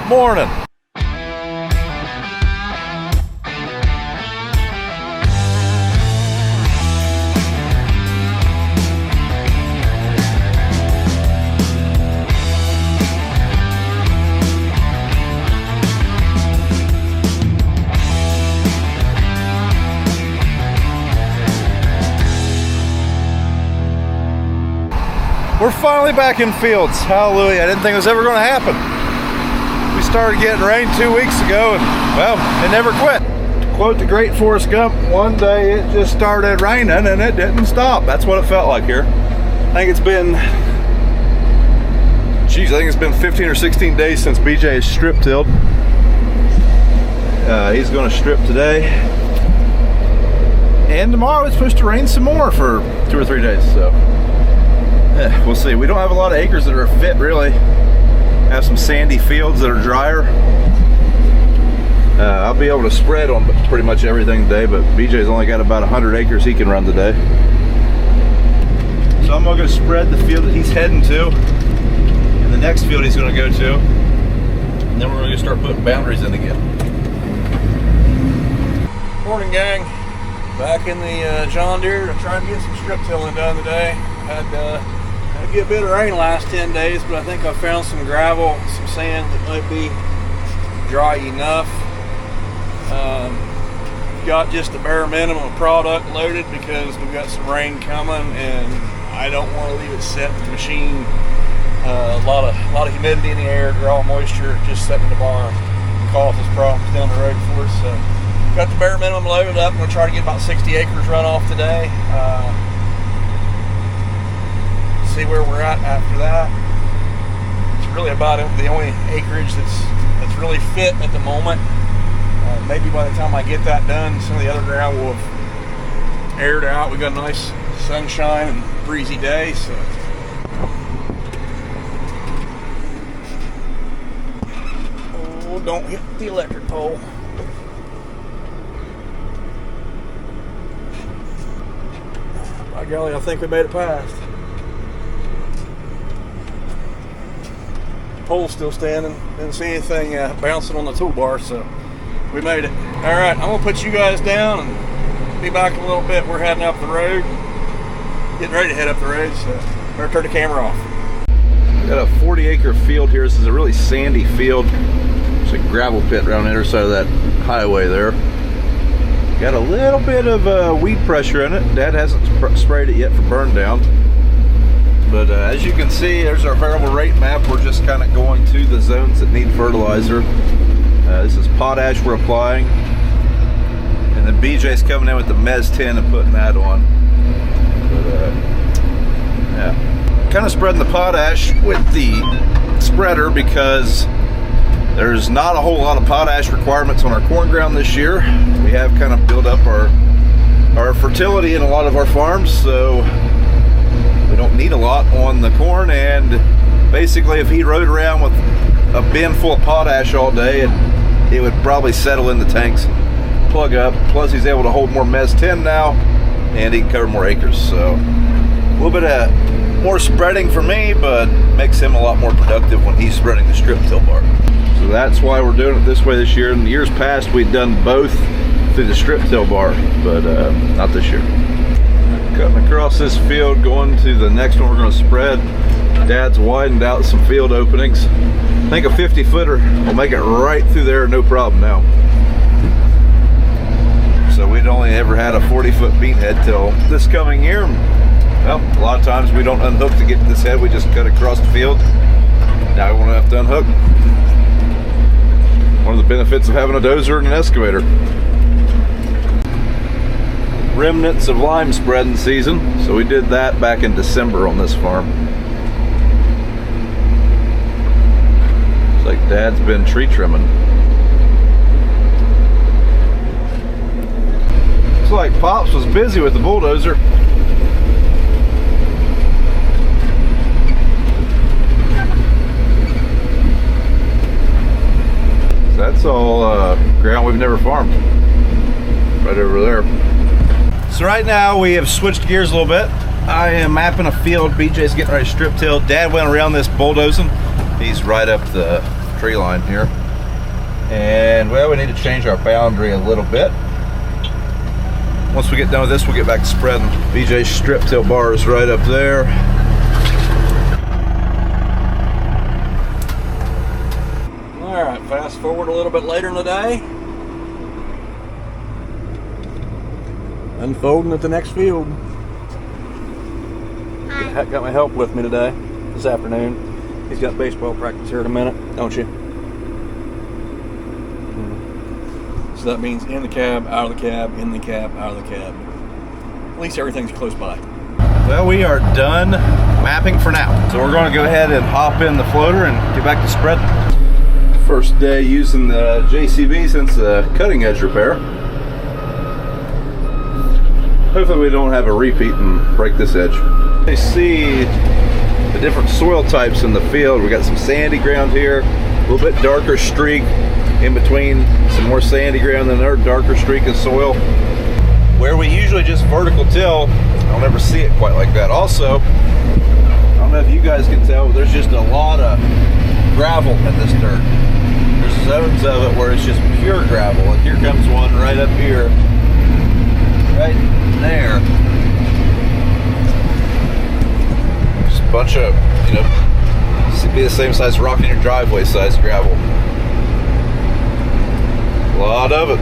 morning. We're finally back in fields. Hallelujah. I didn't think it was ever going to happen. We started getting rain 2 weeks ago and, well, it never quit. To quote the great Forrest Gump, one day it just started raining and it didn't stop. That's what it felt like here. I think it's been 15 or 16 days since BJ has strip tilled. He's going to strip today. And tomorrow it's supposed to rain some more for 2 or 3 days, so. We'll see. We don't have a lot of acres that are fit, really. Have some sandy fields that are drier. I'll be able to spread on pretty much everything today, but BJ's only got about 100 acres he can run today. So I'm going to spread the field that he's heading to, and the next field he's going to go to, and then we're going to start putting boundaries in again. Morning, gang. Back in the John Deere to try and get some strip tilling done today. Had to get a bit of rain the last 10 days, but I think I found some gravel, some sand that might be dry enough. Got just the bare minimum of product loaded because we've got some rain coming, and I don't want to leave it set with the machine. A lot of humidity in the air, raw moisture, just sitting in the barn causes problems down the road for us. So got the bare minimum loaded up. I'm going to try to get about 60 acres run off today. See where we're at after that. It's really about the only acreage that's really fit at the moment. Maybe by the time I get that done, some of the other ground will have aired out. We got a nice sunshine and breezy day, so. Oh, don't hit the electric pole. By golly, I think we made it past. Pole's still standing. Didn't see anything bouncing on the toolbar, so we made it. All right, I'm gonna put you guys down and be back in a little bit. We're heading up the road, getting ready to head up the road, so better turn the camera off. Got a 40-acre field here. This is a really sandy field. There's a gravel pit around the other side of that highway there. Got a little bit of weed pressure in it. Dad hasn't sprayed it yet for burn down. But as you can see, there's our variable rate map. We're just kind of going to the zones that need fertilizer. This is potash we're applying. And then BJ's coming in with the Mez 10 and putting that on. But yeah, kind of spreading the potash with the spreader because there's not a whole lot of potash requirements on our corn ground this year. We have kind of built up our fertility in a lot of our farms, so we don't need a lot on the corn. And basically if he rode around with a bin full of potash all day, it would probably settle in the tanks, plug up. Plus he's able to hold more Mez 10 now, and he can cover more acres. So a little bit of more spreading for me, but makes him a lot more productive when he's spreading the strip till bar. So that's why we're doing it this way this year. In the years past we'd done both through the strip till bar, but not this year. Cutting across this field, going to the next one we're going to spread. Dad's widened out some field openings. I think a 50-footer will make it right through there, no problem now. So we'd only ever had a 40-foot bean head till this coming year. Well, a lot of times we don't unhook to get to this head, we just cut across the field. Now we won't have to unhook. One of the benefits of having a dozer and an excavator. Remnants of lime spreading season, so we did that back in December on this farm. It's like Dad's been tree trimming. Looks like Pops was busy with the bulldozer. That's all ground we've never farmed. Right over there. So right now we have switched gears a little bit. I am mapping a field. BJ's getting ready to strip till. Dad went around this bulldozing. He's right up the tree line here. And well, we need to change our boundary a little bit. Once we get done with this, we'll get back to spreading. BJ's strip till bar is right up there. All right, fast forward a little bit later in the day. Unfolding at the next field. Got my help with me today, this afternoon. He's got baseball practice here in a minute, don't you? So that means in the cab, out of the cab, in the cab, out of the cab. At least everything's close by. Well, we are done mapping for now. So we're going to go ahead and hop in the floater and get back to spreading. First day using the JCB since the cutting edge repair. Hopefully we don't have a repeat and break this edge. You see the different soil types in the field. We got some sandy ground here, a little bit darker streak in between, some more sandy ground and another darker streak of soil. Where we usually just vertical till, I'll never see it quite like that. Also, I don't know if you guys can tell, but there's just a lot of gravel in this dirt. There's zones of it where it's just pure gravel. And here comes one right up here, right there. Just a bunch of, you know, should be the same size rock in your driveway size gravel. A lot of it.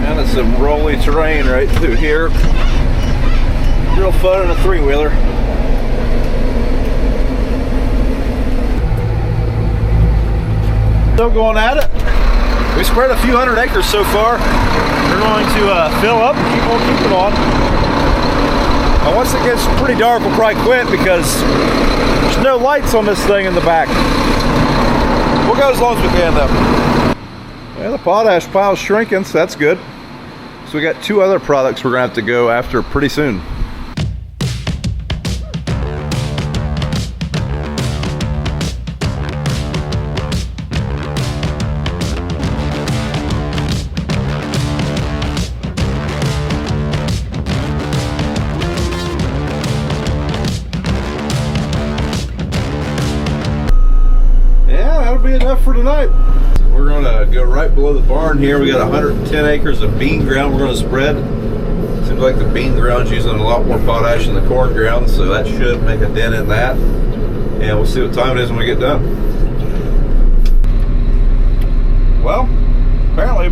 And it's some rolly terrain right through here. Real fun in a three-wheeler. Still going at it. We spread a few hundred acres so far. We're going to fill up and keep on keeping on. And once it gets pretty dark, we'll probably quit because there's no lights on this thing in the back. We'll go as long as we can though. Well, the potash pile's shrinking, so that's good. So we got two other products we're gonna have to go after pretty soon. Enough for tonight. We're going to go right below the barn here. We got 110 acres of bean ground we're going to spread. Seems like the bean ground's using a lot more potash than the corn ground, so that should make a dent in that. And we'll see what time it is when we get done. Well, apparently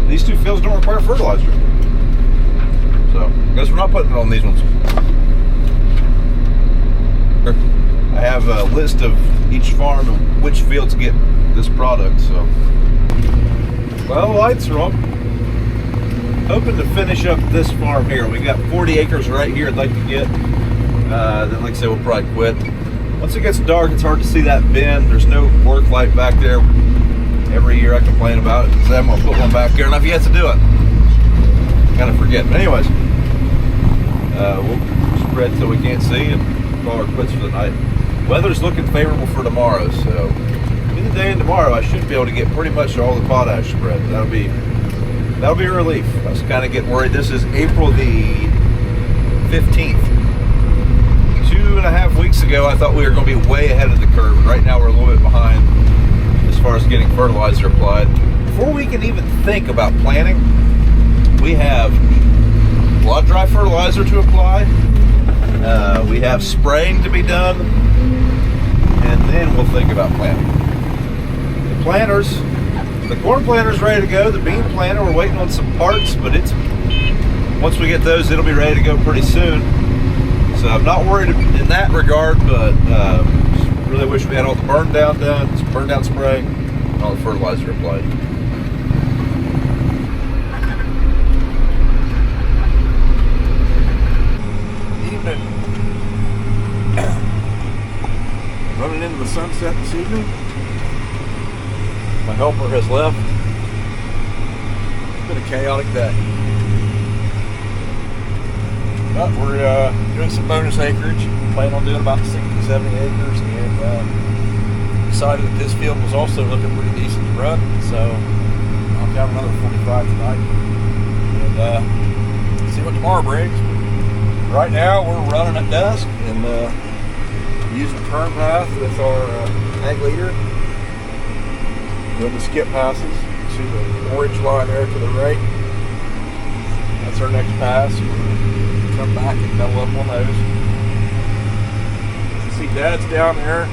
these two fields don't require fertilizer. So I guess we're not putting it on these ones. I have a list of each farm and which fields get this product, so. Well, the lights are on. Hoping to finish up this farm here. We got 40 acres right here I'd like to get. Then like I said, we'll probably quit. Once it gets dark, it's hard to see that bend. There's no work light back there. Every year I complain about it because I'm gonna put one back there and I've yet to do it. Kind of forget, but anyways. We'll spread till we can't see and call our quits for the night. Weather's looking favorable for tomorrow, so in the day and tomorrow I should be able to get pretty much all the potash spread. That'll be a relief. I was kind of getting worried. This is April the 15th. 2.5 weeks ago I thought we were going to be way ahead of the curve. Right now we're a little bit behind as far as getting fertilizer applied. Before we can even think about planting, we have blood dry fertilizer to apply. We have spraying to be done, and then we'll think about planting. The planters, the corn planter's ready to go. The bean planter, we're waiting on some parts, but once we get those, it'll be ready to go pretty soon. So I'm not worried in that regard, but just really wish we had all the burn down done, burn down spray, and all the fertilizer applied. Running into the sunset this evening. My helper has left. It's been a chaotic day. But we're doing some bonus acreage. Planning on doing about 60, 70 acres. And decided that this field was also looking pretty decent to run. So I'll have another 45 tonight. And see what tomorrow brings. Right now we're running at dusk and Using turn path with our ag leader. Doing the skip passes. You see the orange line there to the right. That's our next pass. We'll come back and double up on those. You see Dad's down there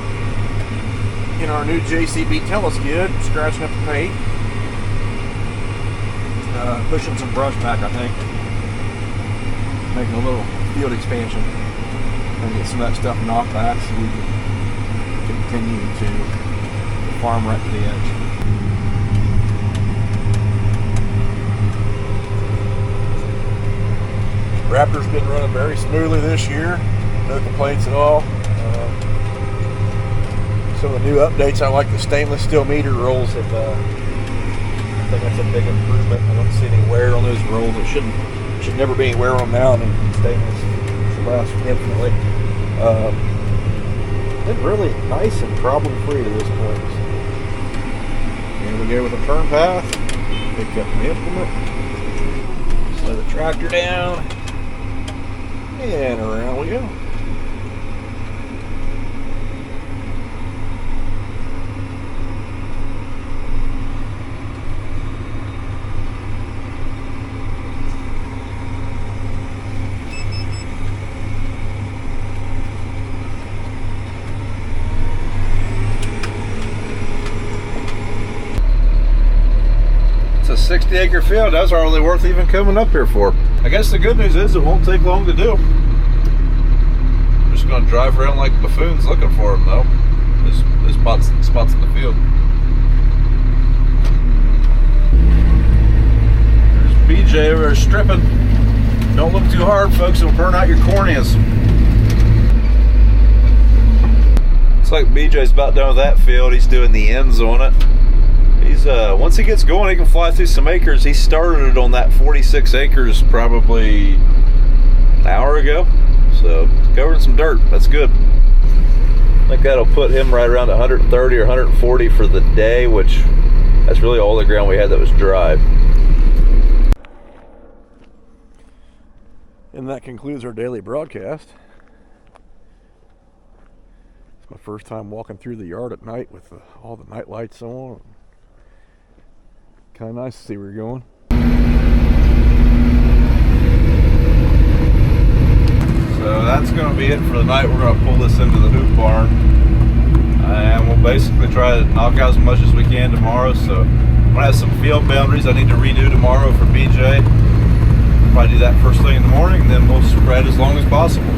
in our new JCB teleskid, scratching up the paint. Pushing some brush back, I think. Making a little field expansion. And get some of that stuff knocked back so we can continue to farm right to the edge. Raptor's been running very smoothly this year. No complaints at all. Some of the new updates, I like the stainless steel meter rolls. I think that's a big improvement. I don't see any wear on those rolls. It should never be any wear on them now. And stainless should last infinitely. Been really nice and problem free to this point. Here we go with a turn path. Pick up the implement. Slow the tractor down. And around we go. It's a 60-acre field. That's hardly worth even coming up here for. I guess the good news is it won't take long to do. We're just going to drive around like buffoons looking for them, though. There's spots in the field. There's BJ over there stripping. Don't look too hard, folks. It'll burn out your corneas. Looks like BJ's about done with that field. He's doing the ends on it. He's once he gets going, he can fly through some acres. He started it on that 46 acres probably an hour ago. So covering some dirt. That's good. I think that'll put him right around 130 or 140 for the day, which that's really all the ground we had that was dry. And that concludes our daily broadcast. It's my first time walking through the yard at night with all the night lights on. Kind of nice to see where you're going. So that's going to be it for the night. We're going to pull this into the hoop barn. And we'll basically try to knock out as much as we can tomorrow. So I'm going to have some field boundaries I need to redo tomorrow for BJ. Probably do that first thing in the morning, and then we'll spread as long as possible.